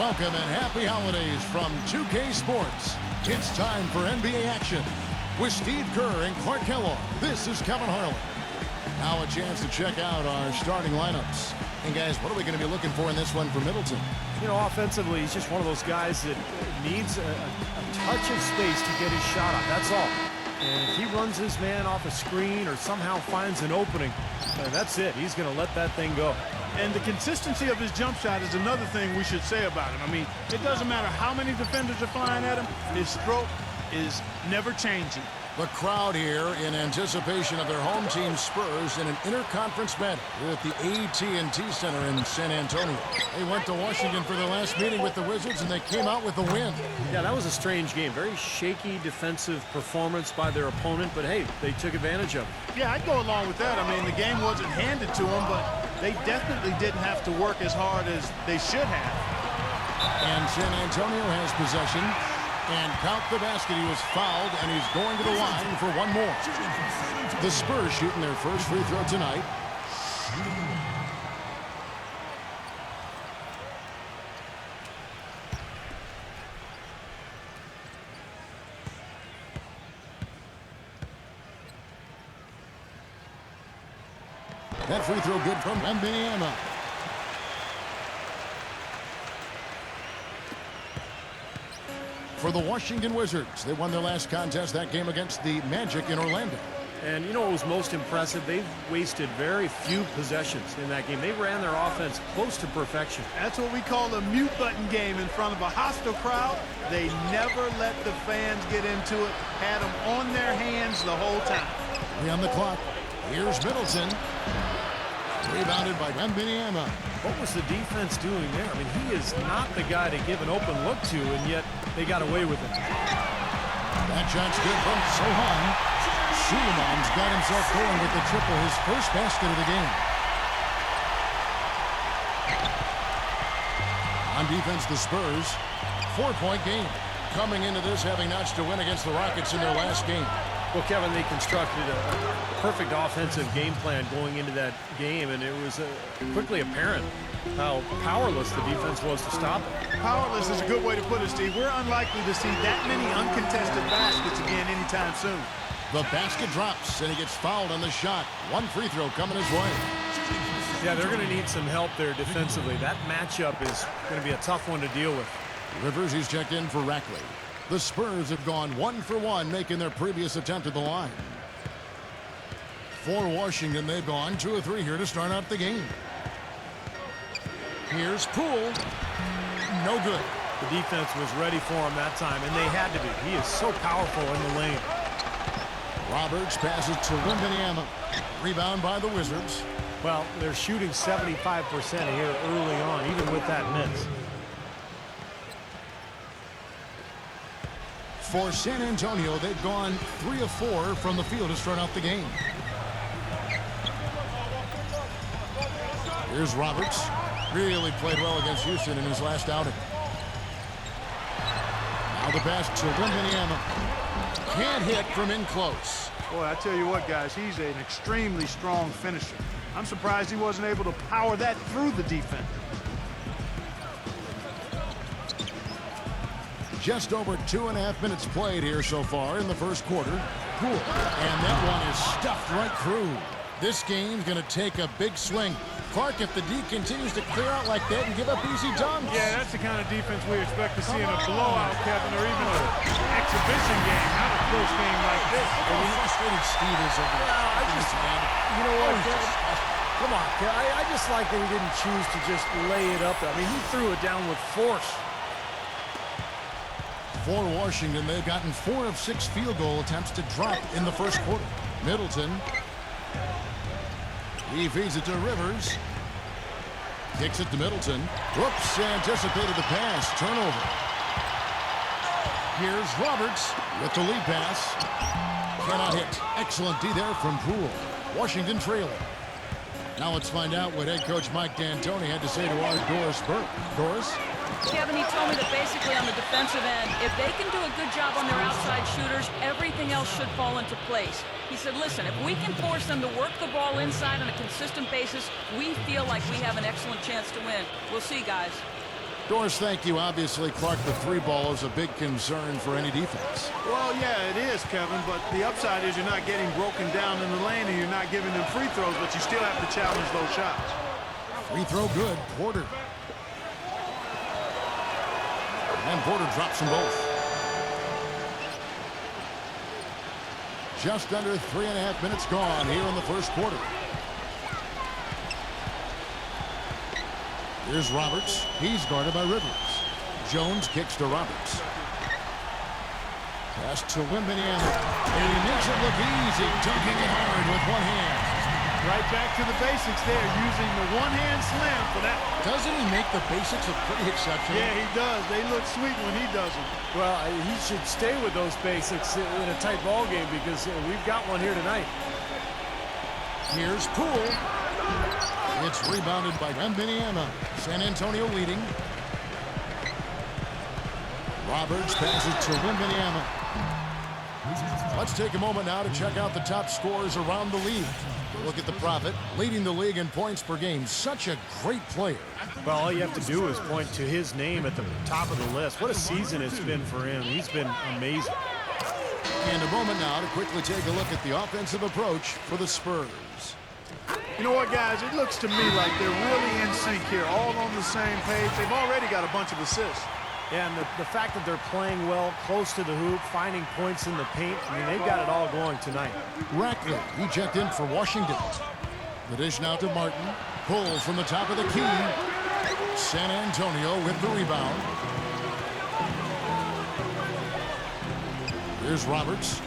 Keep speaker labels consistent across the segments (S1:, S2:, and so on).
S1: Welcome and happy holidays from 2K Sports. It's time for NBA action. With Steve Kerr and Clark Kellogg, this is Kevin Harlan. Now a chance to check out our starting lineups. And guys, what are we going to be looking for in this one for Middleton?
S2: You know, offensively, he's just one of those guys that needs a touch of space to get his shot up. That's all. And if he runs his man off a screen or somehow finds an opening, that's it. He's going to let that thing go.
S3: And the consistency of his jump shot is another thing we should say about him. I mean, it doesn't matter how many defenders are flying at him, his stroke is never changing.
S1: The crowd here in anticipation of their home team Spurs in an interconference battle here at the AT&T Center in San Antonio. They went to Washington for their last meeting with the Wizards, and they came out with a win.
S2: Yeah, that was a strange game. Very shaky defensive performance by their opponent, but hey, they took advantage of it.
S3: Yeah, I'd go along with that. I mean, the game wasn't handed to them, but they definitely didn't have to work as hard as they should have.
S1: And San Antonio has possession. And count the basket. He was fouled, and he's going to the line for one more. The Spurs shooting their first free throw tonight. That free throw good from Vanilla. For the Washington Wizards, they won their last contest, that game against the Magic in Orlando.
S2: And you know what was most impressive? They wasted very few possessions in that game. They ran their offense close to perfection.
S3: That's what we call a mute button game in front of a hostile crowd. They never let the fans get into it, had them on their hands the whole time.
S1: 3 on the clock. Here's Middleton. Rebounded by Vanilla.
S2: What was the defense doing there? I mean, he is not the guy to give an open look to, and yet they got away with it.
S1: That shot's good from Sohan. Suleiman's got himself going with the triple, his first basket of the game. On defense, the Spurs, 4-point game. Coming into this, having notched a win against the Rockets in their last game.
S2: Well, Kevin, they constructed a perfect offensive game plan going into that game, and it was quickly apparent how powerless the defense was to stop it.
S3: Powerless is a good way to put it, Steve. We're unlikely to see that many uncontested baskets again anytime soon.
S1: The basket drops, and he gets fouled on the shot. One free throw coming his way.
S2: Yeah, they're going to need some help there defensively. That matchup is going to be a tough one to deal with.
S1: Rivers, he's checked in for Rackley. The Spurs have gone 1 for 1, making their previous attempt at the line. For Washington, they've gone 2 of 3 here to start out the game. Here's Poole. No good.
S2: The defense was ready for him that time, and they had to be. He is so powerful in the lane.
S1: Roberts passes to Vanilla. Rebound by the Wizards.
S2: Well, they're shooting 75% here early on, even with that miss.
S1: For San Antonio, they've gone 3 of 4 from the field to start out the game. Here's Roberts. Really played well against Houston in his last outing. Now the pass to Vanilla. Can't hit from in close.
S3: Boy, I tell you what, guys, he's an extremely strong finisher. I'm surprised he wasn't able to power that through the defense.
S1: Just over 2.5 minutes played here so far in the first quarter. Cool. And that one is stuffed right through. This game's going to take a big swing. Clark, if the D continues to clear out like that and give up easy dunks.
S3: Yeah, that's the kind of defense we expect to see in a blowout, Kevin, or even an exhibition game, not a close game like this.
S1: How frustrated Steve is over that.
S2: You know what? Come on, I just like that he didn't choose to just lay it up. I mean, he threw it down with force.
S1: For Washington, they've gotten 4 of 6 field goal attempts to drop in the first quarter. Middleton. He feeds it to Rivers. Kicks it to Middleton. Whoops, anticipated the pass. Turnover. Here's Roberts with the lead pass. Cannot hit. Excellent D there from Poole. Washington trailing. Now let's find out what head coach Mike D'Antoni had to say to our Doris Burke. Doris?
S4: Kevin, he told me that basically on the defensive end, if they can do a good job on their outside shooters, everything else should fall into place. He said, listen, if we can force them to work the ball inside on a consistent basis, we feel like we have an excellent chance to win. We'll see, guys.
S1: Doris, thank you. Obviously, Clark, the three ball is a big concern for any defense.
S3: Well, yeah, it is, Kevin, but the upside is you're not getting broken down in the lane and you're not giving them free throws, but you still have to challenge those shots.
S1: Free throw good. Porter. And Porter drops them both. Just under 3.5 minutes gone here in the first quarter. Here's Roberts. He's guarded by Rivers. Jones kicks to Roberts. Pass to Wembanyama. And he makes it look easy, dunking it hard with one hand.
S3: Right back to the basics there, using the one-hand slam for that.
S1: Doesn't he make the basics look pretty exceptional?
S3: Yeah, he does. They look sweet when he does them.
S2: Well, he should stay with those basics in a tight ball game because we've got one here tonight.
S1: Here's Poole. It's rebounded by Wembanyama. San Antonio leading. Roberts passes to Wembanyama. Let's take a moment now to check out the top scorers around the league. Look at the Prophet, leading the league in points per game. Such a great player.
S2: Well, all you have to do is point to his name at the top of the list. What a season it's been for him. He's been amazing.
S1: And a moment now to quickly take a look at the offensive approach for the Spurs.
S3: You know what, guys? It looks to me like they're really in sync here, all on the same page. They've already got a bunch of assists.
S2: Yeah, and the fact that they're playing well, close to the hoop, finding points in the paint, I mean, they've got it all going tonight.
S1: Rackley, he checked in for Washington. The dish now to Martin. Pulls from the top of the key. San Antonio with the rebound. Here's Roberts.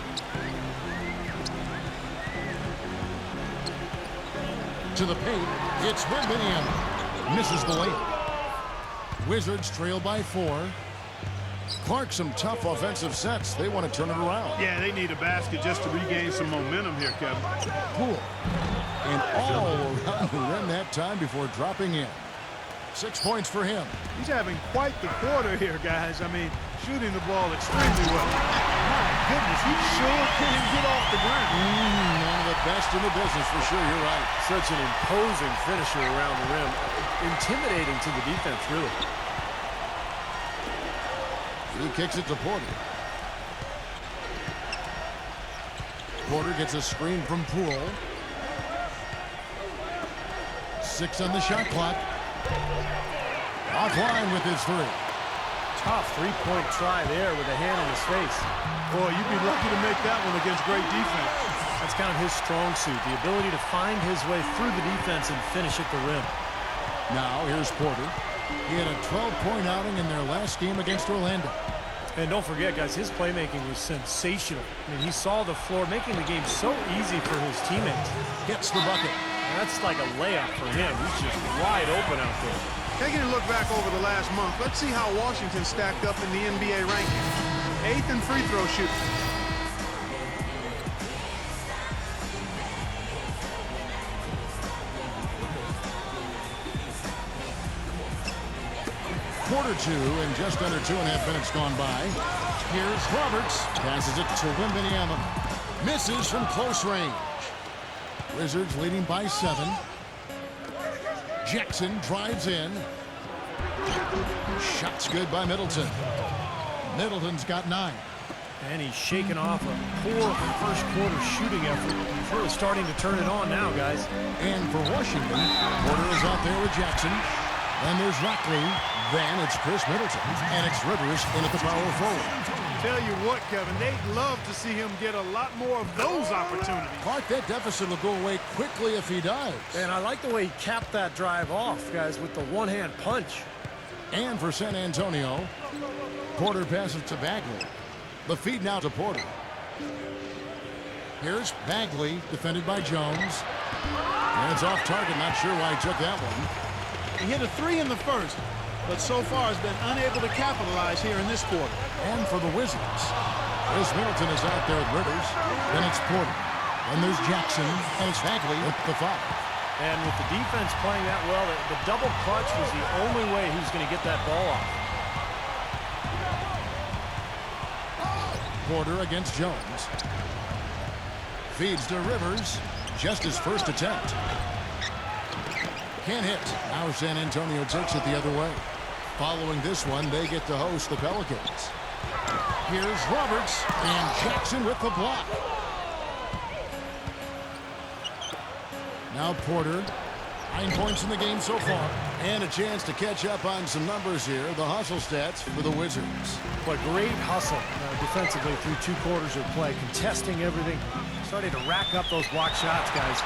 S1: To the paint. It's Wembanyama. Misses the layup. Wizards trail by 4. Clark, some tough offensive sets. They want to turn it around.
S3: Yeah, they need a basket just to regain some momentum here, Kevin.
S1: Poole. And all around the rim that time before dropping in. 6 points for him.
S3: He's having quite the quarter here, guys. I mean, shooting the ball extremely well. My goodness, he sure can get off the ground.
S1: One of the best in the business for sure. You're right.
S2: Such an imposing finisher around the rim. Intimidating to the defense, really.
S1: He kicks it to Porter. Porter gets a screen from Poole. 6 on the shot clock. Offline with his 3.
S2: Tough three-point try there with a hand in his face.
S3: Boy, you'd be lucky to make that one against great defense.
S2: That's kind of his strong suit, the ability to find his way through the defense and finish at the rim.
S1: Now, here's Porter. He had a 12-point outing in their last game against Orlando.
S2: And don't forget, guys, his playmaking was sensational. I mean, he saw the floor, making the game so easy for his teammates.
S1: Gets the bucket.
S2: And that's like a layup for him. He's just wide open out there.
S3: Taking a look back over the last month, let's see how Washington stacked up in the NBA rankings. 8th in free throw shooting.
S1: Quarter 2 and just under 2.5 minutes gone by. Here's Roberts. Passes it to Wembanyama. Misses from close range. Wizards leading by 7. Jackson drives in. Shot's good by Middleton. Middleton's got 9.
S2: And he's shaking off a poor first quarter shooting effort. He's really starting to turn it on now, guys.
S1: And for Washington, Porter is out there with Jackson. Then there's Rackley. Then it's Chris Middleton. And it's Rivers in at the power forward.
S3: Tell you what, Kevin, they'd love to see him get a lot more of those opportunities.
S1: Clark, that deficit will go away quickly if he does.
S2: And I like the way he capped that drive off, guys, with the one-hand punch.
S1: And for San Antonio, Porter passes to Bagley. The feed now to Porter. Here's Bagley, defended by Jones. And it's off target. Not sure why he took that one.
S3: He hit a 3 in the first, but so far has been unable to capitalize here in this quarter.
S1: And for the Wizards, Chris Middleton is out there with Rivers. Then it's Porter. Then there's Jackson. And it's Bagley with the 5.
S2: And with the defense playing that well, the double clutch was the only way he was going to get that ball off.
S1: Porter against Jones. Feeds to Rivers. Just his first attempt. Can't hit. Now San Antonio takes it the other way. Following this one, they get to host the Pelicans. Here's Roberts and Jackson with the block. Now Porter. 9 points in the game so far. And a chance to catch up on some numbers here. The hustle stats for the Wizards.
S2: But great hustle defensively through 2 quarters of play. Contesting everything. Starting to rack up those block shots, guys.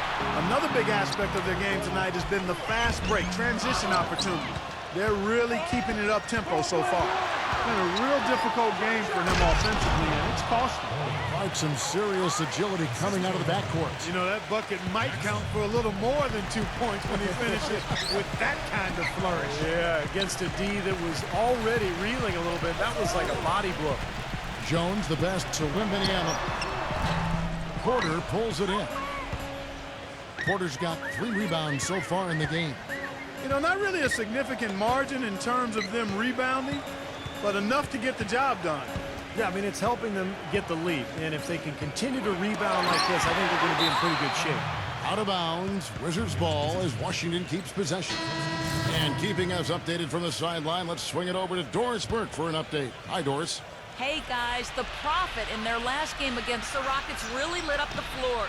S3: Another big aspect of their game tonight has been the fast break, transition opportunity. They're really keeping it up-tempo so far. It's been a real difficult game for him offensively, and it's costly.
S1: Like some serious agility coming out of the backcourt.
S3: You know, that bucket might count for a little more than 2 points when he finishes with that kind of flourish.
S2: Yeah, against a D that was already reeling a little bit. That was like a body blow.
S1: Jones, the best to win Indiana. Porter pulls it in. Porter's got 3 rebounds so far in the game.
S3: You know, not really a significant margin in terms of them rebounding, but enough to get the job done.
S2: Yeah, I mean, it's helping them get the lead. And if they can continue to rebound like this, I think they're going to be in pretty good shape.
S1: Out of bounds, Wizards ball as Washington keeps possession. And keeping us updated from the sideline, let's swing it over to Doris Burke for an update. Hi, Doris.
S4: Hey, guys, the Prophet in their last game against the Rockets really lit up the floor.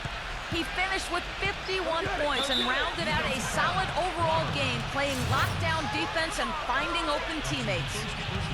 S4: He finished with 51 points and rounded out a solid overall game, playing lockdown defense and finding open teammates.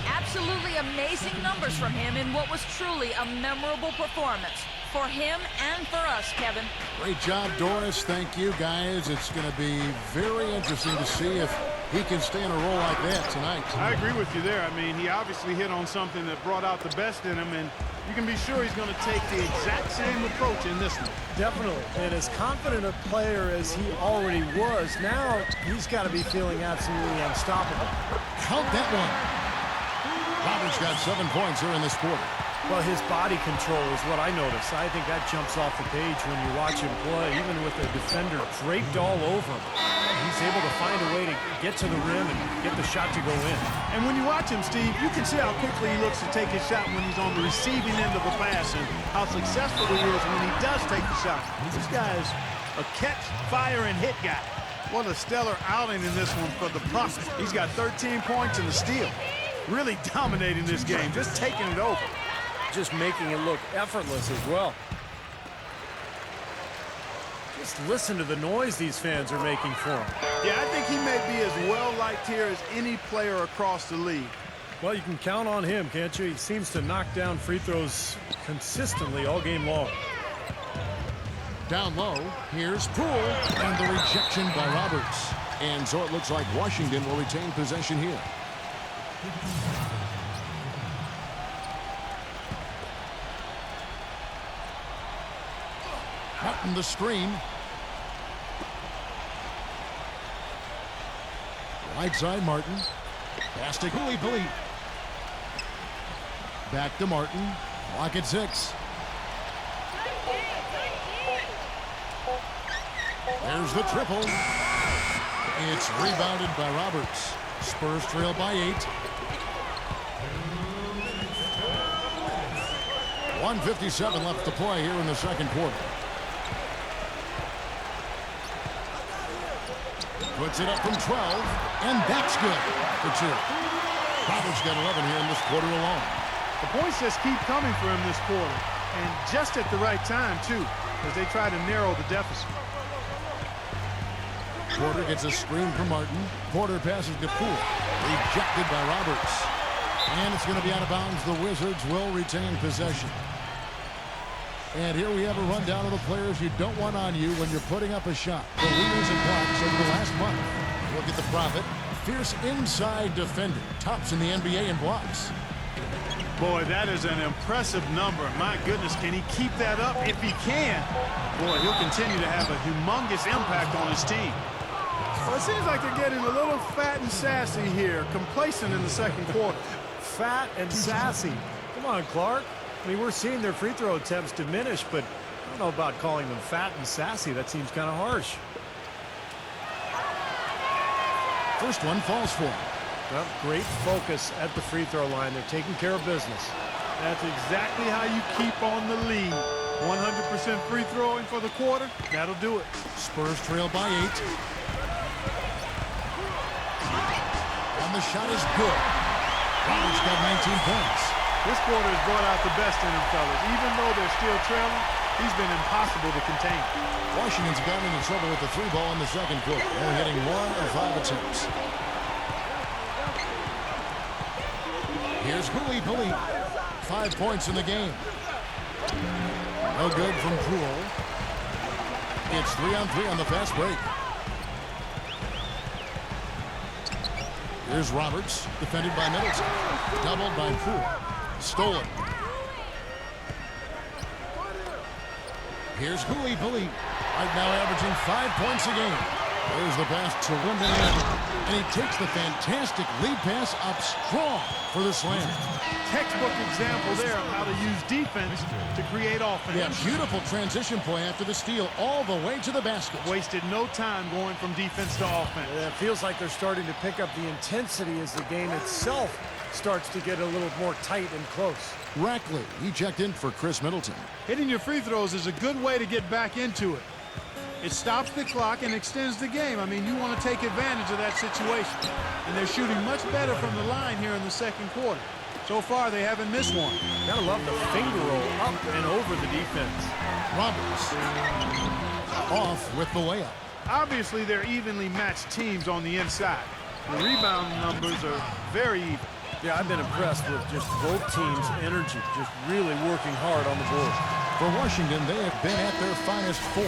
S4: Absolutely amazing numbers from him in what was truly a memorable performance. For him and for us, Kevin.
S1: Great job, Doris. Thank you, guys. It's going to be very interesting to see if he can stay in a role like that tonight.
S3: I agree with you there. I mean, he obviously hit on something that brought out the best in him, and you can be sure he's going to take the exact same approach in this one.
S2: Definitely. And as confident a player as he already was, now he's got to be feeling absolutely unstoppable.
S1: Count that one. Roberts got 7 points here in this quarter.
S2: Well, his body control is what I notice. I think that jumps off the page when you watch him play, even with the defender draped all over him. He's able to find a way to get to the rim and get the shot to go in.
S3: And when you watch him, Steve, you can see how quickly he looks to take his shot when he's on the receiving end of a pass and how successful he is when he does take the shot. This guy is a catch, fire, and hit guy. What a stellar outing in this one for the Prophet. He's got 13 points and a steal. Really dominating this game, just taking it over.
S2: Just making it look effortless as well. Just listen to the noise these fans are making for him.
S3: Yeah, I think he may be as well-liked here as any player across the league.
S2: Well, you can count on him, can't you? He seems to knock down free throws consistently all game long.
S1: Down low, here's Poole, and the rejection by Roberts. And so it looks like Washington will retain possession here. Martin the screen. Right side, Martin. Pass to Cooley. Back to Martin. Clock at 6. There's the triple. It's rebounded by Roberts. Spurs trail by 8. 1:57 left to play here in the second quarter. Puts it up from 12, and that's good for 2. Roberts got 11 here in this quarter alone.
S3: The points just keep coming for him this quarter, and just at the right time, too, as they try to narrow the deficit.
S1: Porter gets a screen from Martin. Porter passes to Poole. Rejected by Roberts. And it's going to be out of bounds. The Wizards will retain possession. And here we have a rundown of the players you don't want on you when you're putting up a shot. The leaders in blocks over the last month. Look at the Prophet. Fierce inside defender. Tops in the NBA in blocks.
S3: Boy, that is an impressive number. My goodness, can he keep that up? If he can, boy, he'll continue to have a humongous impact on his team. Well, it seems like they're getting a little fat and sassy here, complacent in the second quarter.
S2: Fat and sassy. Come on, Clark. I mean, we're seeing their free throw attempts diminish, but I don't know about calling them fat and sassy. That seems kind of harsh.
S1: First one falls for him.
S2: Well, great focus at the free throw line. They're taking care of business.
S3: That's exactly how you keep on the lead. 100% free throwing for the quarter. That'll do it.
S1: Spurs trail by 8. And the shot is good. Roberts got 19 points.
S3: This quarter has brought out the best in him, fellas. Even though they're still trailing, he's been impossible to contain.
S1: Washington's gotten into trouble with the 3 ball in the second quarter. Only hitting 1 of 5 attempts. Here's Poole. 5 points in the game. No good from Poole. It's 3-on-3 on the fast break. Here's Roberts, defended by Middleton. Doubled by Poole. Stolen. Here's Poole. Right now averaging 5 points a game. There's the pass to Linden, and he takes the fantastic lead pass up strong for the slam.
S3: Textbook example there of how to use defense to create offense.
S1: Yeah, beautiful transition play after the steal all the way to the basket.
S3: Wasted no time going from defense to offense.
S2: Yeah, it feels like they're starting to pick up the intensity as the game itself starts to get a little more tight and close.
S1: Rackley, he checked in for Chris Middleton.
S3: Hitting your free throws is a good way to get back into it. It stops the clock and extends the game. I mean, you want to take advantage of that situation. And they're shooting much better from the line here in the second quarter. So far, they haven't missed one.
S2: Gotta love the finger roll up and over the defense.
S1: Roberts off with the layup.
S3: Obviously, they're evenly matched teams on the inside. The rebound numbers are very even.
S2: Yeah, I've been impressed with just both teams' energy, just really working hard on the board.
S1: For Washington, they have been at their finest form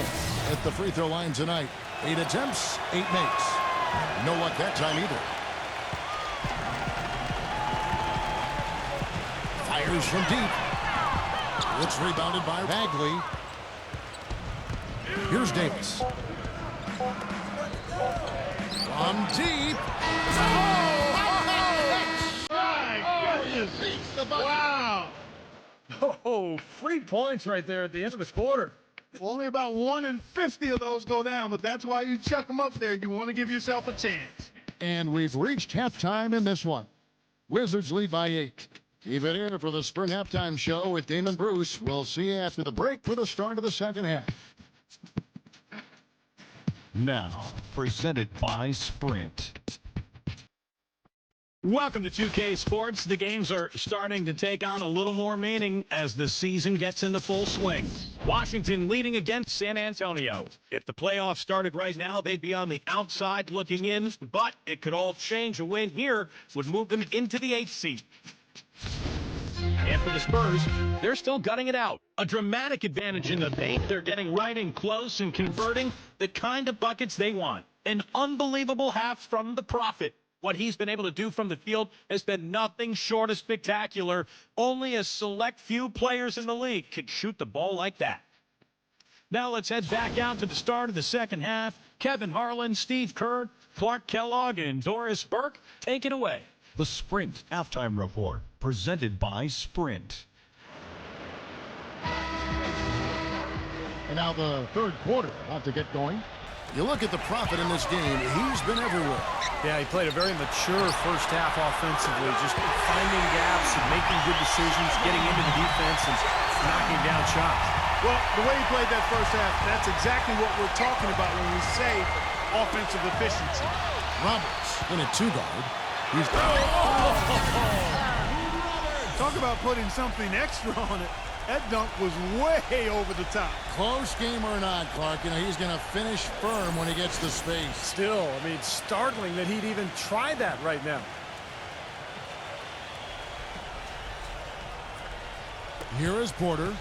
S1: at the free throw line tonight. 8 attempts, 8 makes. No luck that time either. Fires from deep. It's rebounded by Bagley. Here's Davis. From deep.
S3: Wow.
S2: Oh, 3 points right there at the end of the quarter.
S3: Only about 1 in 50 of those go down, but that's why you chuck them up there. You want to give yourself a chance.
S1: And we've reached halftime in this one. Wizards lead by 8. Keep it here for the spring halftime show with Damon Bruce. We'll see you after the break for the start of the second half.
S5: Now, presented by Sprint. Welcome to 2K Sports. The games are starting to take on a little more meaning as the season gets into full swing. Washington leading against San Antonio. If the playoffs started right now, they'd be on the outside looking in, but it could all change. A win here would move them into the 8th seed. And for the Spurs, they're still gutting it out. A dramatic advantage in the paint. They're getting right in close and converting the kind of buckets they want. An unbelievable half from the Prophet. What he's been able to do from the field has been nothing short of spectacular. Only a select few players in the league can shoot the ball like that. Now let's head back out to the start of the second half. Kevin Harlan, Steve Kerr, Clark Kellogg, and Doris Burke, take it away.
S6: The Sprint Halftime Report, presented by Sprint.
S1: And now the third quarter about to get going. You look at the Prophet in this game, he's been everywhere.
S2: Yeah, he played a very mature first half offensively, just finding gaps and making good decisions, getting into the defense and knocking down shots.
S3: Well, the way he played that first half, that's exactly what we're talking about when we say offensive efficiency.
S1: Roberts in a 2-guard. He's
S3: Talk about putting something extra on it. That dunk was way over the top.
S1: close game or not, Clark. You know, he's going to finish firm when he gets the space.
S2: Still, I mean, startling that he'd even try that right now.
S1: Here is Porter.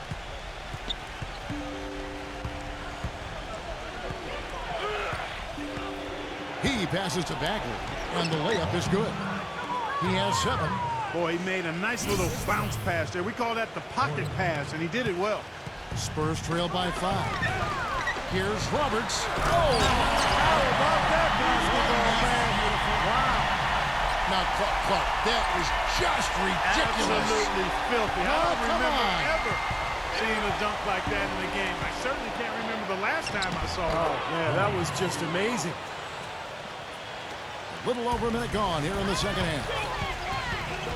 S1: He passes to Bagley, and the layup is good. He has 7.
S3: Boy, he made a nice little bounce pass there. We call that the pocket pass, and he did it well.
S1: Spurs trail by 5. Here's Roberts.
S3: How about that basketball, man? Wow.
S1: Now, Clark, that is just ridiculous.
S3: Absolutely filthy. I don't
S1: come
S3: remember
S1: on.
S3: ever seeing a dunk like that in the game. I certainly can't remember the last time I saw it.
S2: Oh, man, that was just amazing.
S1: A little over a minute gone here in the second half.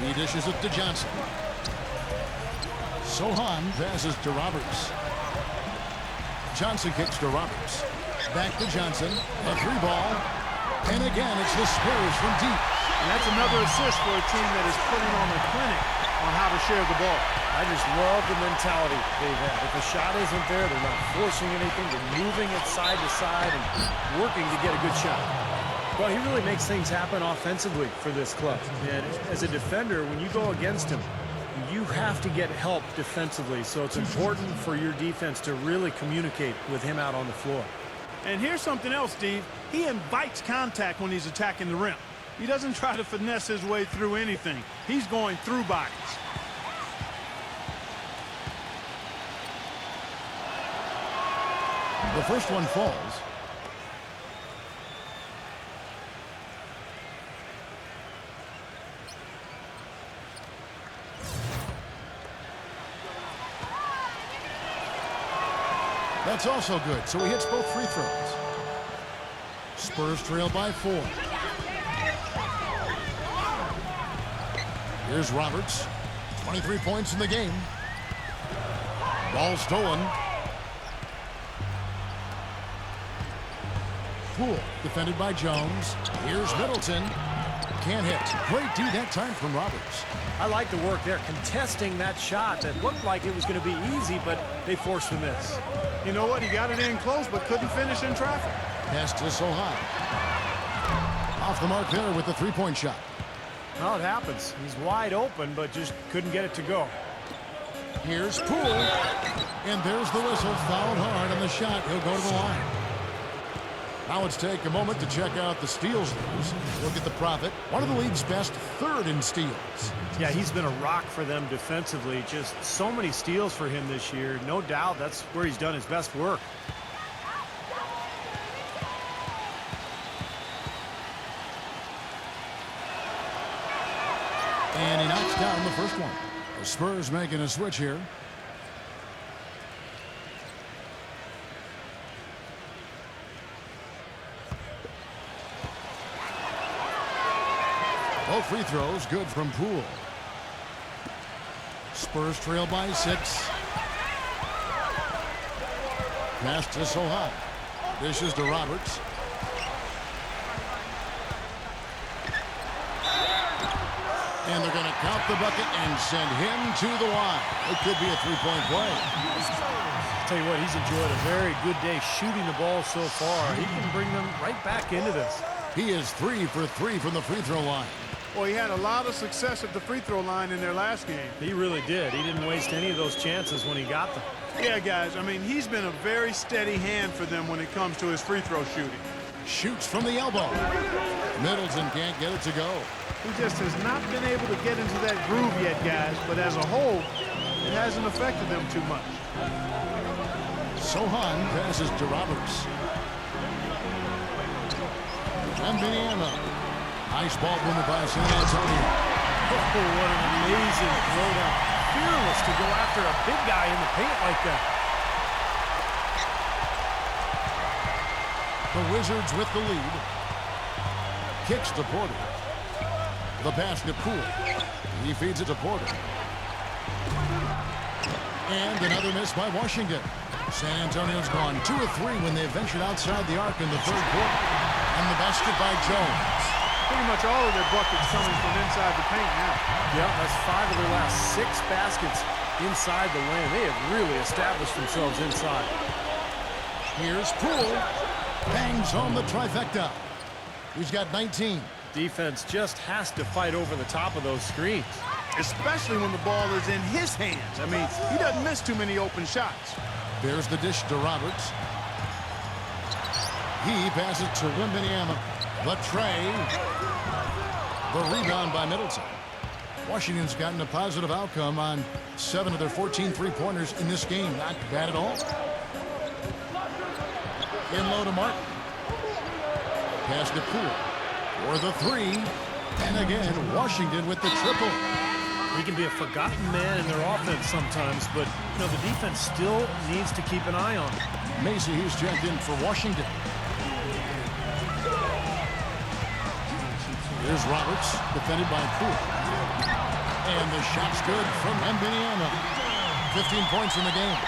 S1: He dishes it to Johnson. Sohan passes to Roberts. Johnson kicks to Roberts. Back to Johnson. A 3 ball. And again, it's the Spurs from deep.
S3: And that's another assist for a team that is putting on a clinic on how to share the ball.
S2: I just love the mentality they've had. If a shot isn't there, they're not forcing anything. They're moving it side to side and working to get a good shot. Well, he really makes things happen offensively for this club. And as a defender, when you go against him, you have to get help defensively. So it's important for your defense to really communicate with him out on the floor.
S3: And here's something else, Steve. He invites contact when he's attacking the rim. He doesn't try to finesse his way through anything. He's going through bodies.
S1: The first one falls. That's also good, so he hits both free throws. Spurs trail by 4. Here's Roberts. 23 points in the game. Ball stolen. Poole defended by Jones. Here's Middleton. Can't hit. Great D that time from Roberts.
S2: I like the work there, contesting that shot that looked like it was going to be easy, but they forced the miss.
S3: You know what? He got it in close, but couldn't finish in traffic.
S1: Pass to Sohan. Off the mark there with the three-point shot.
S2: Well, it happens. He's wide open, but just couldn't get it to go.
S1: Here's Poole. And there's the whistle. Fouled hard on the shot. He'll go to the line. Now let's take a moment to check out the steals leaders. Look at the Prophet, one of the league's best, third in steals.
S2: Yeah, he's been a rock for them defensively. Just so many steals for him this year. No doubt that's where he's done his best work.
S1: And he knocks down the first one. The Spurs making a switch here. Both free throws good from Poole. Spurs trail by 6. Pass to Sohan. Dishes to Roberts. And they're going to count the bucket and send him to the line. It could be a three-point play.
S2: I'll tell you what, he's enjoyed a very good day shooting the ball so far. He can bring them right back into this.
S1: He is 3 for 3 from the free throw line.
S3: Well, he had a lot of success at the free throw line in their last game.
S2: He really did. He didn't waste any of those chances when he got them.
S3: Yeah, guys, I mean, he's been a very steady hand for them when it comes to his free throw shooting.
S1: Shoots from the elbow. Middleton can't get it to go.
S3: He just has not been able to get into that groove yet, guys, but as a whole, it hasn't affected them too much.
S1: Sohan passes to Roberts. Indiana. Nice ball movement by San Antonio.
S2: Oh, what an amazing throwdown. Fearless to go after a big guy in the paint like that.
S1: The Wizards with the lead. Kicks to Porter. The pass to Poole. He feeds it to Porter. And another miss by Washington. San Antonio's gone 2 of 3 when they ventured outside the arc in the third quarter. And the basket by Jones.
S3: Pretty much all of their buckets coming from inside the paint now.
S2: Yeah, that's 5 of their last 6 baskets inside the lane. They have really established themselves inside.
S1: Here's Poole. Bangs on the trifecta. He's got 19.
S2: Defense just has to fight over the top of those screens.
S3: Especially when the ball is in his hands. I mean, he doesn't miss too many open shots.
S1: There's the dish to Roberts. He passes to Wembanyama. The tray. The rebound by Middleton. Washington's gotten a positive outcome on 7 of their 14 three-pointers in this game. Not bad at all. In low to Martin. Pass to Poole. For the 3. And again, Washington with the triple.
S2: He can be a forgotten man in their offense sometimes, but you know the defense still needs to keep an eye on him.
S1: Macy, who's checked in for Washington. Here's Roberts, defended by Poole. And the shot's good from Indiana. 15 points in the game.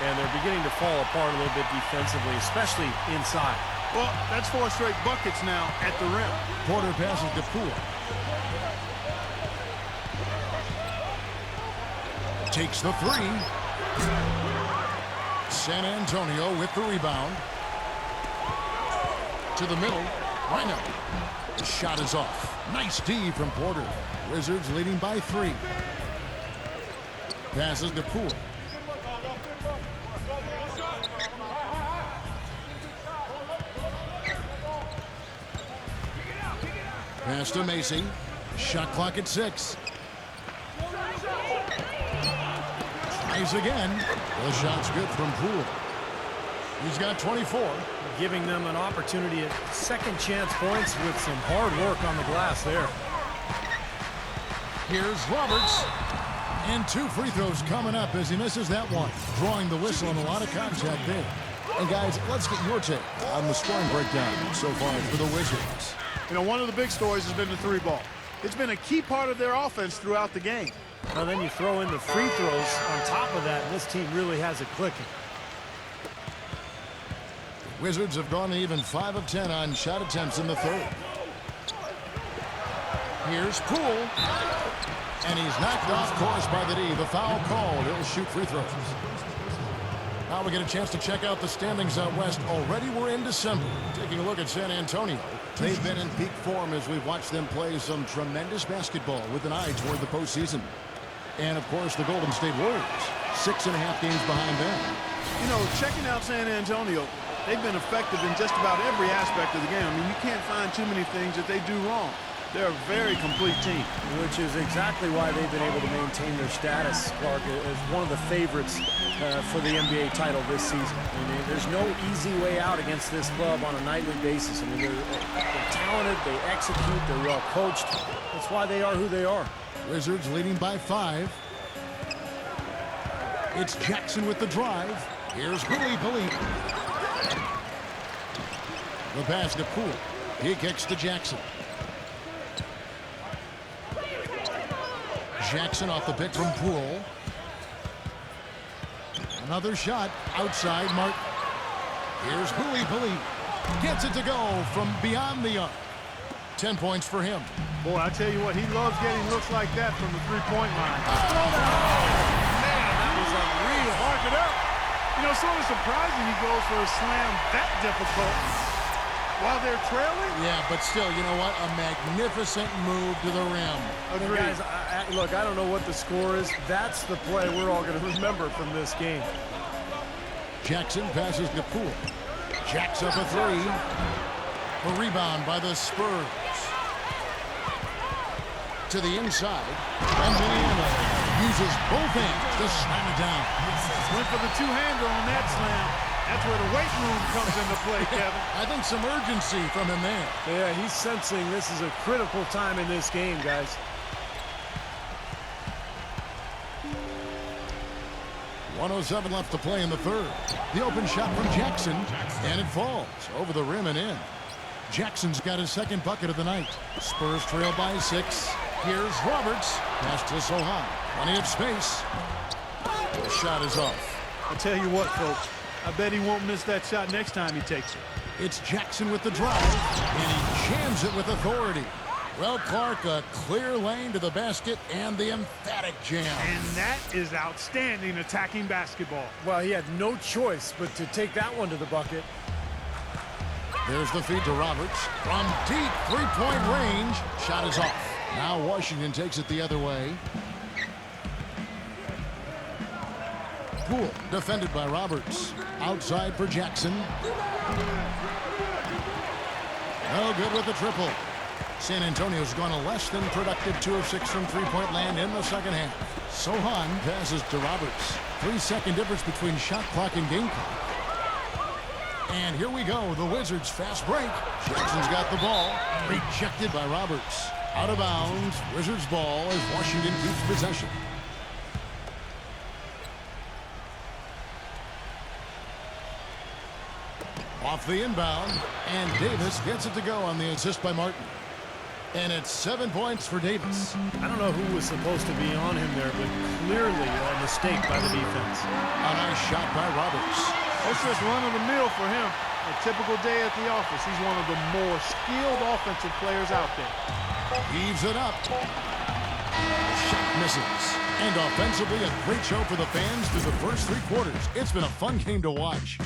S2: And they're beginning to fall apart a little bit defensively, especially inside.
S3: Well, that's 4 straight buckets now at the rim.
S1: Porter passes to Poole. Takes the 3. San Antonio with the rebound. To the middle. Rhino. The shot is off. Nice D from Porter. Wizards leading by 3. Passes to Poole. Pass to Macy. Shot clock at 6. Tries again. The shot's good from Poole. He's got 24.
S2: Giving them an opportunity at second chance points with some hard work on the glass there.
S1: Here's Roberts. And 2 free throws coming up as he misses that one. Drawing the whistle and a lot of contact there. And guys, let's get your take on the scoring breakdown so far for the Wizards.
S3: You know, one of the big stories has been the 3-ball. It's been a key part of their offense throughout the game.
S2: Well, then you throw in the free throws on top of that, and this team really has it clicking.
S1: Wizards have gone even 5 of 10 on shot attempts in the 3rd. Here's Poole. And he's knocked off course by the D. The foul called. He'll shoot free throws. Now we get a chance to check out the standings out west. Already we're in December. Taking a look at San Antonio. They've been in peak form as we've watched them play some tremendous basketball with an eye toward the postseason. And, of course, the Golden State Warriors, 6.5 games behind them.
S3: You know, checking out San Antonio, they've been effective in just about every aspect of the game. I mean, you can't find too many things that they do wrong. They're a very complete team.
S2: Which is exactly why they've been able to maintain their status, Clark, as one of the favorites for the NBA title this season. I mean, there's no easy way out against this club on a nightly basis. I mean, they're talented, they execute, they're well coached. That's why they are who they are.
S1: Wizards leading by 5. It's Jackson with the drive. Here's Billy. The pass to Poole. He kicks to Jackson. Jackson off the pick from Poole. Another shot outside Martin. Here's Billy. Gets it to go from beyond the arc. 10 points for him.
S3: Boy, I tell you what, he loves getting looks like that from the 3-point line.
S2: Man, that was unreal.
S3: Mark it up. You know, sort of surprising he goes for a slam that difficult while they're trailing.
S1: Yeah, but still, you know what? A magnificent move to the rim.
S3: Agreed.
S2: Guys, look, I don't know what the score is. That's the play we're all going to remember from this game.
S1: Jackson passes to Poole. Jacks up a 3. A rebound by the Spurs. To the inside. And Indiana uses both hands to slam it down.
S3: Went for the 2-hander on that slam. That's where the weight room comes into play, Kevin.
S1: I think some urgency from him there.
S2: Yeah, he's sensing this is a critical time in this game, guys.
S1: .107 left to play in the 3rd. The open shot from Jackson, and it falls over the rim and in. Jackson's got his 2nd bucket of the night. Spurs trail by 6. Here's Roberts. Pass to Sohan. Plenty of space. The shot is off.
S3: I tell you what, folks. I bet he won't miss that shot next time he takes it.
S1: It's Jackson with the drive, and he jams it with authority. Well, Clark, a clear lane to the basket and the emphatic jam.
S3: And that is outstanding attacking basketball.
S2: Well, he had no choice but to take that one to the bucket.
S1: There's the feed to Roberts. From deep 3-point range. Shot is off. Now Washington takes it the other way. Poole defended by Roberts. Outside for Jackson. No good with the triple. San Antonio's gone a less than productive 2 of 6 from 3-point land in the 2nd half. Sohan passes to Roberts. 3-second difference between shot clock and game clock. And here we go, the Wizards fast break. Jackson's got the ball. Rejected by Roberts. Out of bounds. Wizards ball as Washington keeps possession. Off the inbound, and Davis gets it to go on the assist by Martin. And it's 7 points for Davis.
S2: I don't know who was supposed to be on him there, but clearly a mistake by the defense.
S1: A nice shot by Roberts.
S3: That's just run-of-the-mill for him. A typical day at the office. He's one of the more skilled offensive players out there.
S1: Heaves it up. Shot misses. And offensively, a great show for the fans through the first 3 quarters. It's been a fun game to watch.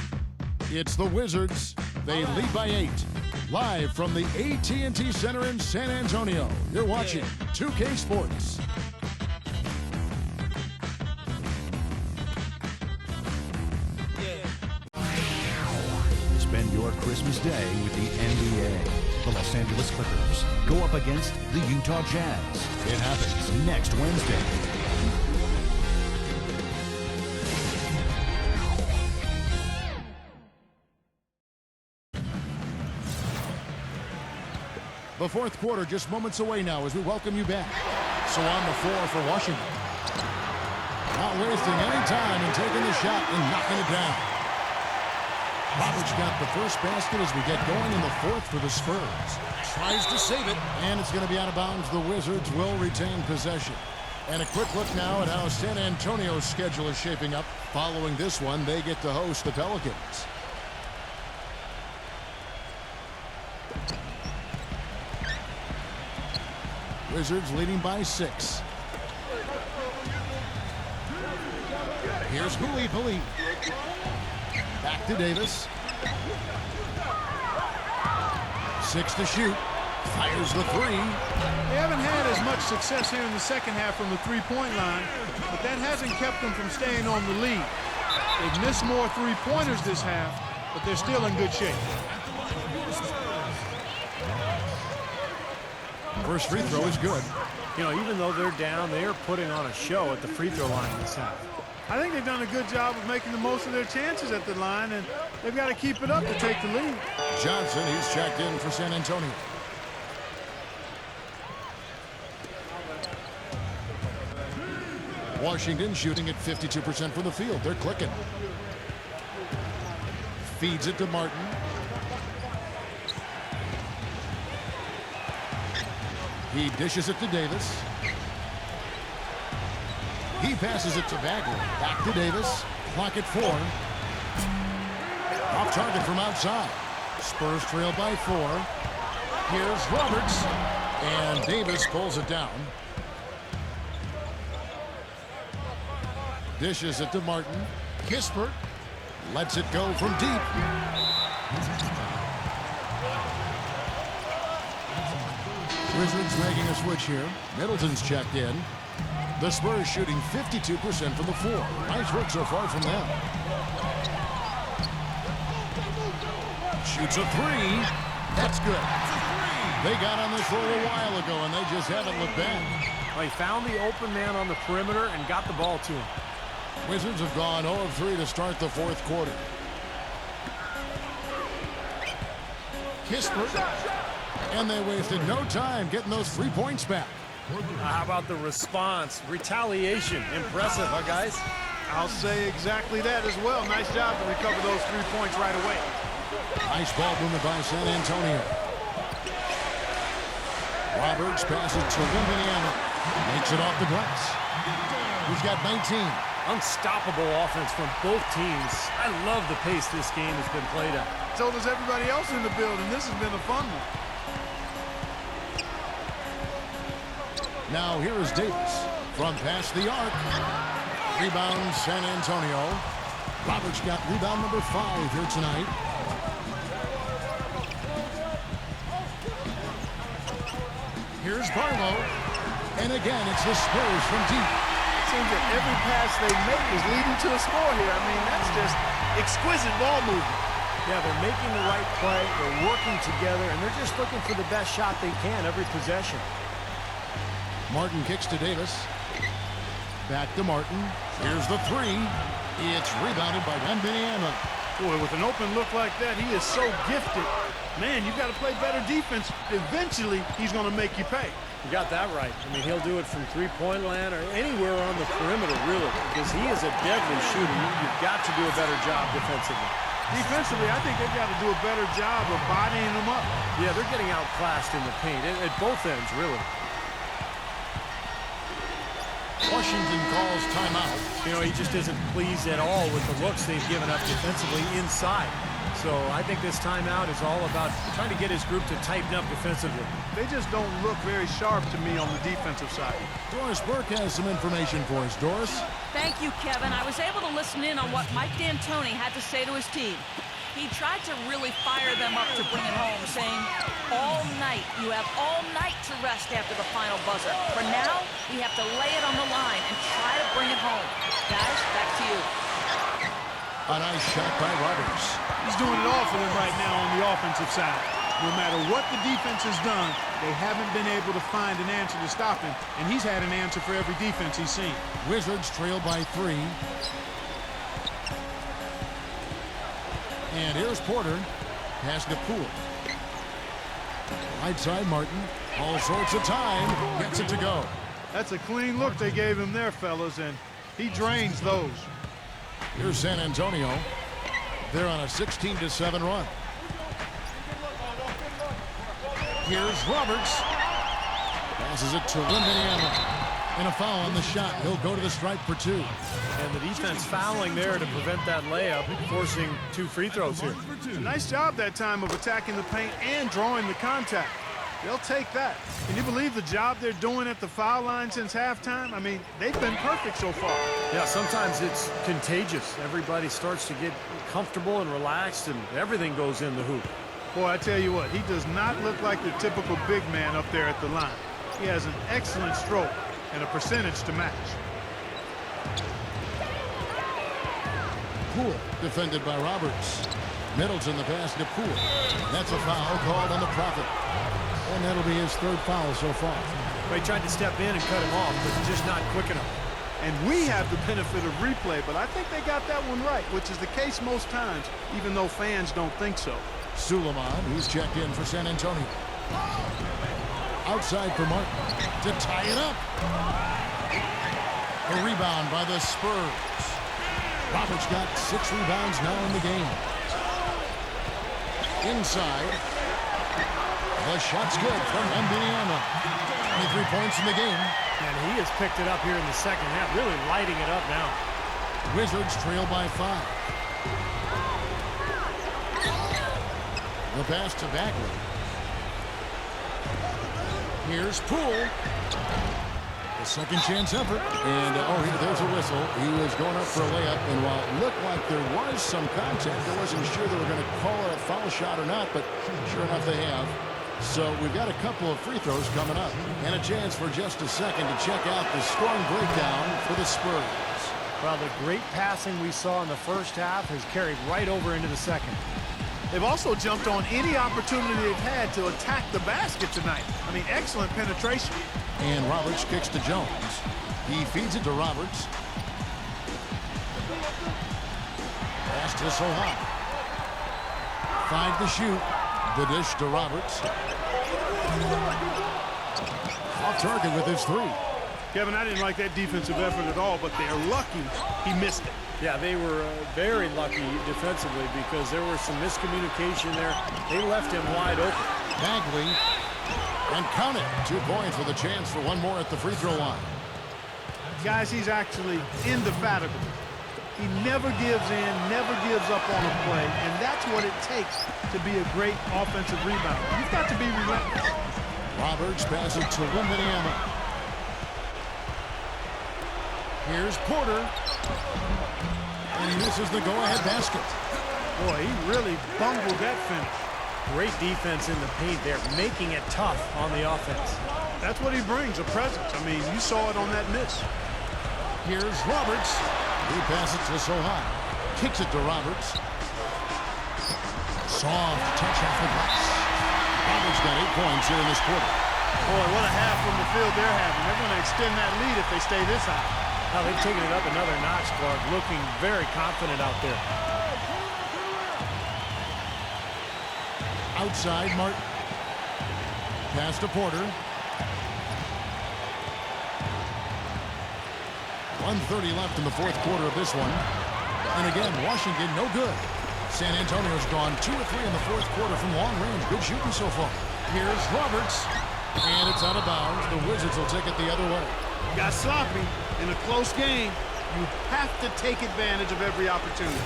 S1: It's the Wizards. They lead by 8. Live from the AT&T Center in San Antonio, you're watching 2K Sports.
S6: Spend your Christmas day with the NBA. The Los Angeles Clippers go up against the Utah Jazz. It happens next Wednesday.
S1: The fourth quarter just moments away now as we welcome you back. So on the floor for Washington. Not wasting any time and taking the shot and knocking it down. Roberts got the first basket as we get going in the fourth for the Spurs. Tries to save it, and it's going to be out of bounds. The Wizards will retain possession. And a quick look now at how San Antonio's schedule is shaping up. Following this one, they get to host the Pelicans. Wizards leading by 6. Here's Hooley. Back to Davis. 6 to shoot. Fires the 3.
S3: They haven't had as much success here in the second half from the three-point line, but that hasn't kept them from staying on the lead. They've missed more three-pointers this half, but they're still in good shape.
S1: First free throw is good.
S2: You know, even though they're down, they are putting on a show at the free throw line this half.
S3: I think they've done a good job of making the most of their chances at the line, and they've got to keep it up to take the lead.
S1: Johnson, he's checked in for San Antonio. Washington shooting at 52% from the field. They're clicking. Feeds it to Martin. He dishes it to Davis. He passes it to Bagley. Back to Davis. Clock at 4. Off target from outside. Spurs trail by 4. Here's Roberts. And Davis pulls it down. Dishes it to Martin. Kispert lets it go from deep. Wizards making a switch here. Middleton's checked in. The Spurs shooting 52% from the floor. Nice work so far from them. Shoots a 3. That's good. They got on this roll a while ago, and they just haven't looked back.
S2: Well, he found the open man on the perimeter and got the ball to him.
S1: Wizards have gone 0 of 3 to start the fourth quarter. Kispert. And they wasted no time getting those 3 points back.
S2: How about the response? Retaliation. Impressive, huh, guys?
S3: I'll say exactly that as well. Nice job to recover those 3 points right away.
S1: Nice ball movement by San Antonio. Roberts passes to Wembanyama. Makes it off the glass. He's got 19.
S2: Unstoppable offense from both teams. I love the pace this game has been played at.
S3: So does everybody else in the building. This has been a fun one.
S1: Now here is Davis from past the arc. Rebound San Antonio. Roberts got rebound number 5 here tonight. Here's Barlow. And again, it's the Spurs from deep.
S3: Seems that every pass they make is leading to a score here. I mean, that's just exquisite ball movement.
S2: Yeah, they're making the right play. They're working together, and they're just looking for the best shot they can every possession.
S1: Martin kicks to Davis. Back to Martin. Here's the 3. It's rebounded by Wembanyama.
S3: Boy, with an open look like that, he is so gifted. Man, you've got to play better defense. Eventually, he's going to make you pay.
S2: You got that right. I mean, he'll do it from three-point land or anywhere on the perimeter, really, because he is a deadly shooter. You've got to do a better job defensively.
S3: Defensively, I think they've got to do a better job of bodying him up.
S2: Yeah, they're getting outclassed in the paint at both ends, really.
S1: Washington calls timeout.
S2: You know, he just isn't pleased at all with the looks they've given up defensively inside. So I think this timeout is all about trying to get his group to tighten up defensively.
S3: They just don't look very sharp to me on the defensive side.
S1: Doris Burke has some information for us. Doris?
S4: Thank you, Kevin. I was able to listen in on what Mike D'Antoni had to say to his team. He tried to really fire them up to bring it home, saying, all night, you have all night to rest after the final buzzer. For now, we have to lay it on the line and try to bring it home. Guys, back to you.
S1: A nice shot by Roberts.
S3: He's doing it all for them right now on the offensive side. No matter what the defense has done, they haven't been able to find an answer to stop him, and he's had an answer for every defense he's seen.
S1: Wizards trail by 3. And here's Porter. Pass to Poole. Right side Martin. All sorts of time. Gets it to go.
S3: That's a clean look they gave him there, fellas, and he drains those.
S1: Here's San Antonio. They're on a 16-7 run. Here's Roberts. Passes it to Wembanyama. And a foul on the shot. He'll go to the stripe for 2.
S2: And the defense fouling there to prevent that layup, forcing 2 free throws here.
S3: Nice job that time of attacking the paint and drawing the contact. They'll take that. Can you believe the job they're doing at the foul line since halftime? I mean, they've been perfect so far.
S2: Yeah, sometimes it's contagious. Everybody starts to get comfortable and relaxed, and everything goes in the hoop.
S3: Boy, I tell you what, he does not look like the typical big man up there at the line. He has an excellent stroke and a percentage to match.
S1: Poole defended by Roberts. Middleton the pass to Poole. That's a foul called on the Prophet. And that'll be his 3rd foul so far.
S2: They tried to step in and cut him off, but just not quick enough.
S3: And we have the benefit of replay, but I think they got that one right, which is the case most times, even though fans don't think so.
S1: Suleiman, who's checked in for San Antonio. Outside for Martin to tie it up. A rebound by the Spurs. Roberts got 6 rebounds now in the game. Inside. The shot's good from Wembanyama. 23 points in the game.
S2: And he has picked it up here in the second half, really lighting it up now.
S1: Wizards trail by 5. The pass to Bagley. Here's Poole. A second chance effort. And, there's a whistle. He was going up for a layup. And while it looked like there was some contact, I wasn't sure they were going to call it a foul shot or not, but sure enough they have. So we've got a couple of free throws coming up. And a chance for just a second to check out the scoring breakdown for the Spurs.
S2: Well, the great passing we saw in the first half has carried right over into the second.
S3: They've also jumped on any opportunity they've had to attack the basket tonight. I mean, excellent penetration.
S1: And Roberts kicks to Jones. He feeds it to Roberts. Pass to Sohan. 5 to shoot. The dish to Roberts. Off target with his 3.
S3: Kevin, I didn't like that defensive effort at all, but they're lucky he missed it.
S2: Yeah, they were very lucky defensively because there was some miscommunication there. They left him wide open.
S1: Bagley. And count it. 2 points with a chance for one more at the free throw line.
S3: Guys, he's actually indefatigable. He never gives in, never gives up on a play, and that's what it takes to be a great offensive rebounder. You've got to be relentless.
S1: Roberts passes to Wembanyama. Here's Porter. And he misses the go-ahead basket.
S3: Boy, he really bungled that finish.
S2: Great defense in the paint there, making it tough on the offense.
S3: That's what he brings, a presence. I mean, you saw it on that miss.
S1: Here's Roberts. He passes to Sohan. Kicks it to Roberts. Soft touch off the glass. Roberts got 8 points here in this quarter.
S3: Boy, what a half from the field they're having. They're going to extend that lead if they stay this high.
S2: Now they've taken it up another notch, Clark, looking very confident out there.
S1: Outside, Martin. Pass to Porter. 1:30 left in the 4th quarter of this one. And again, Washington no good. San Antonio's gone 2 or 3 in the 4th quarter from long range. Good shooting so far. Here's Roberts. And it's out of bounds. The Wizards will take it the other way.
S3: Got sloppy in a close game. You have to take advantage of every opportunity.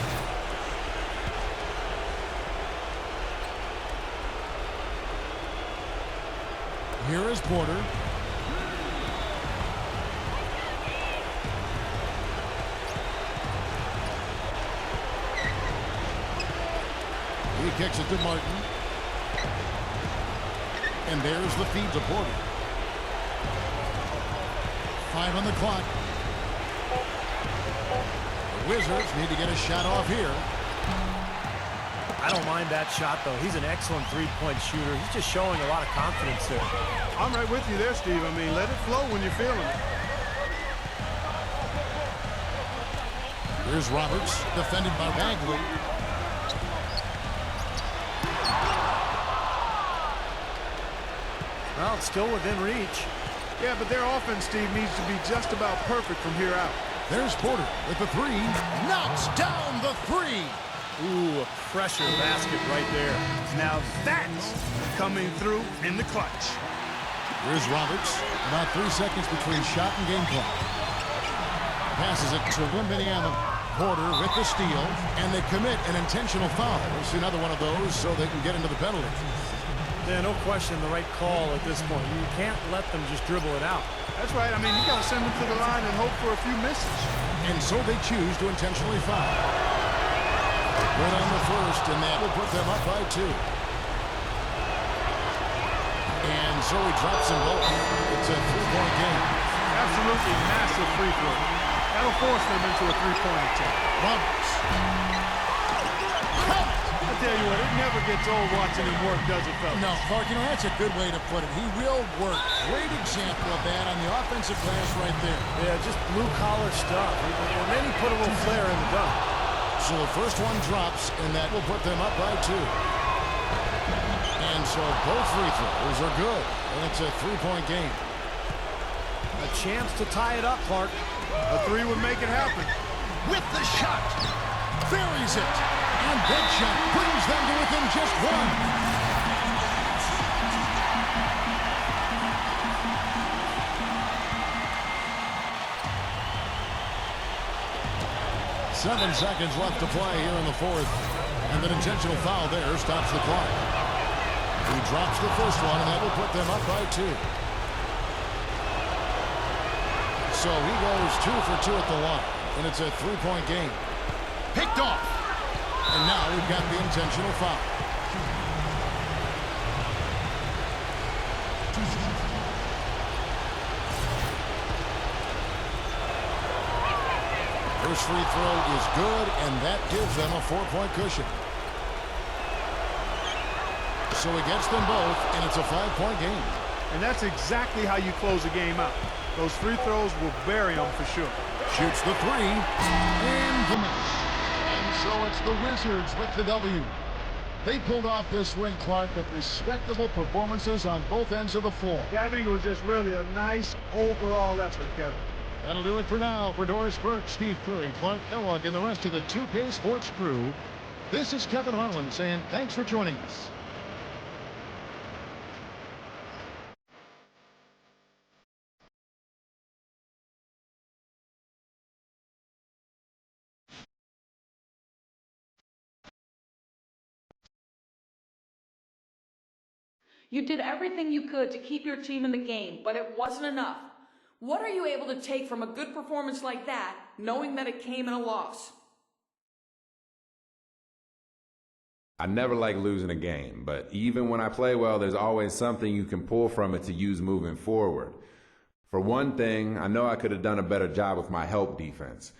S1: Here is Porter. He kicks it to Martin. And there's the feed to Porter. 5 on the clock. The Wizards need to get a shot off here.
S2: I don't mind that shot, though. He's an excellent three-point shooter. He's just showing a lot of confidence there.
S3: I'm right with you there, Steve. I mean, let it flow when you're feeling it.
S1: Here's Roberts, defended by Bagley.
S2: Well, it's still within reach.
S3: Yeah, but their offense, Steve, needs to be just about perfect from here out.
S1: There's Porter with the three. Knocks down the three.
S2: Ooh, a pressure basket right there.
S3: Now that's coming through in the clutch.
S1: Here's Roberts. About 3 seconds between shot and game clock. Passes it to Wembanyama. Porter with the steal. And they commit an intentional foul. We'll see another one of those so they can get into the penalty.
S2: Yeah, no question the right call at this point. You can't let them just dribble it out.
S3: That's right. I mean, you got to send them to the line and hope for a few misses.
S1: And so they choose to intentionally foul. Good on the first, and that will put them up by 2. And so he drops them both. It's a 3-point game.
S3: Absolutely massive free throw. That'll force them into a 3-point attempt.
S1: Roberts.
S3: I tell you what, it never gets old watching him work, does it, fellas?
S1: No, Clark, you know, that's a good way to put it. He will work. Great example of that on the offensive glass right there.
S2: Yeah, just blue-collar stuff. And then he put a little flair in the dunk.
S1: So the first one drops, and that will put them up by 2. And so both free throws are good. And it's a 3-point game.
S2: A chance to tie it up, Clark.
S3: A 3 would make it happen.
S1: With the shot. Buries it. And that shot brings them to within just 1. 7 seconds left to play here in the fourth. And an intentional foul there stops the clock. He drops the first one, and that will put them up by 2. So he goes 2 for 2 at the line. And it's a 3-point game. Picked off. And now we've got the intentional foul. First free throw is good, and that gives them a 4-point cushion. So he gets them both, and it's a 5-point game.
S3: And that's exactly how you close a game out. Those free throws will bury them for sure.
S1: Shoots the 3, and the miss. And so it's the Wizards with the W. They pulled off this win, Clark, with respectable performances on both ends of the floor.
S3: Yeah, I think it was just really a nice overall effort, Kevin.
S1: That'll do it for now. For Doris Burke, Steve Curry, Clark Kellogg, and the rest of the 2K Sports crew, this is Kevin Harlan saying thanks for joining us.
S4: You did everything you could to keep your team in the game, but it wasn't enough. What are you able to take from a good performance like that, knowing that it came in a loss?
S7: I never like losing a game, but even when I play well, there's always something you can pull from it to use moving forward. For one thing, I know I could have done a better job with my help defense,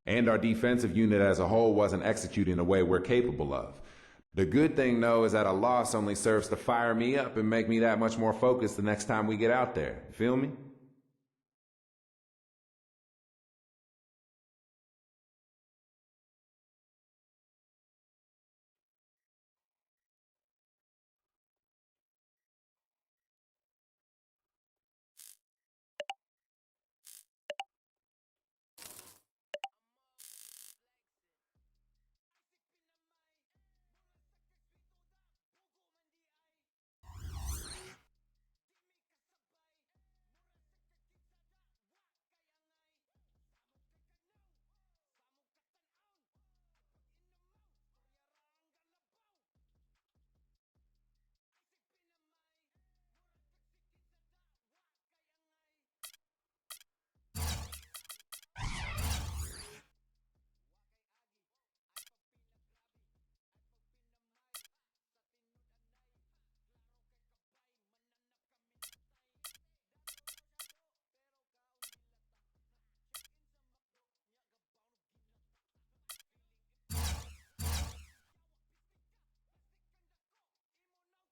S7: and our defensive unit as a whole wasn't executing the way we're capable of. The good thing, though, is that a loss only serves to fire me up and make me that much more focused the next time we get out there. Feel me?